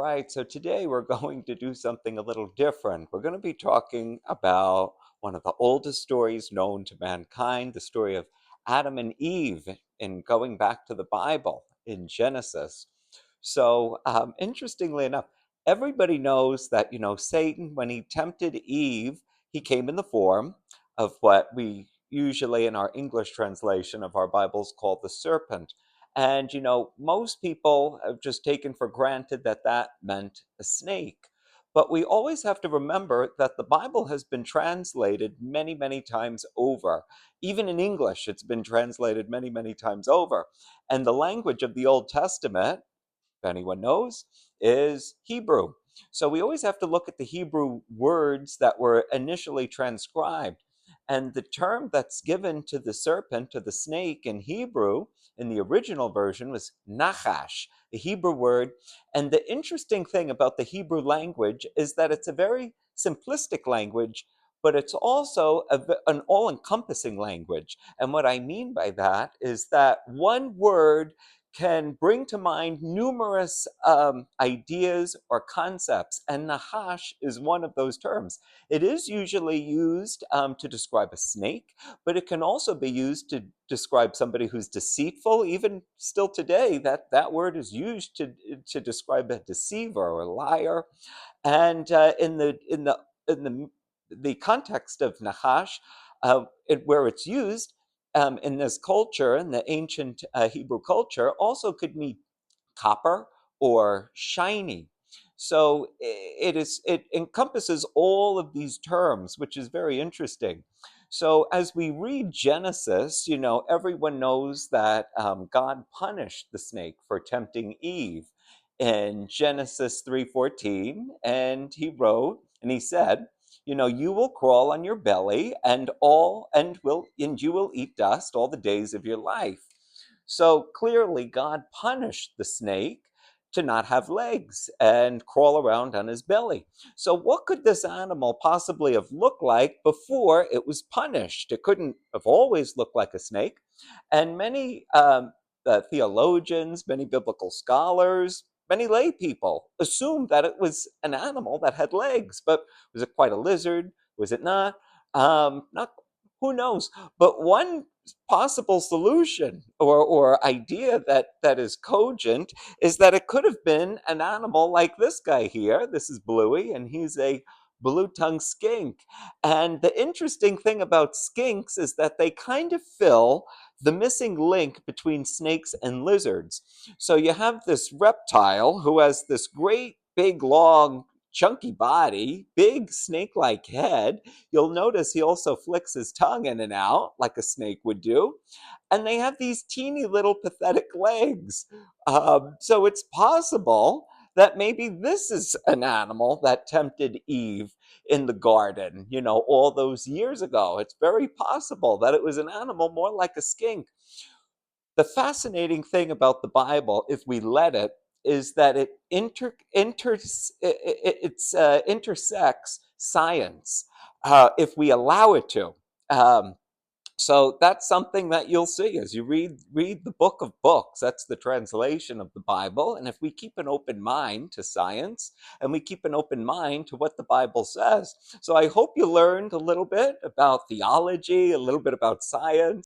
Right, so today we're going to do something a little different. We're going to be talking about one of the oldest stories known to mankind, the story of Adam and Eve, and going back to the Bible in Genesis. Interestingly enough, everybody knows that, Satan, when he tempted Eve, he came in the form of what we usually in our English translation of our Bibles call the serpent. And, most people have just taken for granted that that meant a snake. But we always have to remember that the Bible has been translated many, many times over. Even in English, it's been translated many, many times over. And the language of the Old Testament, if anyone knows, is Hebrew. So we always have to look at the Hebrew words that were initially transcribed. And the term that's given to the serpent, to the snake in Hebrew, in the original version was nachash, the Hebrew word. And the interesting thing about the Hebrew language is that it's a very simplistic language, but it's also an all encompassing language. And what I mean by that is that one word can bring to mind numerous ideas or concepts, and Nahash is one of those terms. It is usually used to describe a snake, but it can also be used to describe somebody who's deceitful. Even still today, that word is used to describe a deceiver or a liar. And in the context of Nahash, where it's used, in this culture, in the ancient Hebrew culture, also could mean copper or shiny. So it encompasses all of these terms, which is very interesting. So as we read Genesis, everyone knows that God punished the snake for tempting Eve in Genesis 3:14, and he said, you will crawl on your belly and you will eat dust all the days of your life. So clearly, God punished the snake to not have legs and crawl around on his belly. So, what could this animal possibly have looked like before it was punished? It couldn't have always looked like a snake. And many theologians, many biblical scholars, many lay people assumed that it was an animal that had legs. But was it quite a lizard? Was it not? Not. Who knows? But one possible solution or idea that is cogent is that it could have been an animal like this guy here. This is Bluey, and he's a blue-tongued skink. And the interesting thing about skinks is that they kind of fill the missing link between snakes and lizards. So you have this reptile who has this great big long chunky body, big snake-like head. You'll notice he also flicks his tongue in and out like a snake would do. And they have these teeny little pathetic legs. So it's possible that maybe this is an animal that tempted Eve in the garden, all those years ago. It's very possible that it was an animal more like a skink. The fascinating thing about the Bible, if we let it, is that it intersects science if we allow it to. Um, so that's something that you'll see as you read the book of books. That's the translation of the Bible. And if we keep an open mind to science and we keep an open mind to what the Bible says. So I hope you learned a little bit about theology, a little bit about science.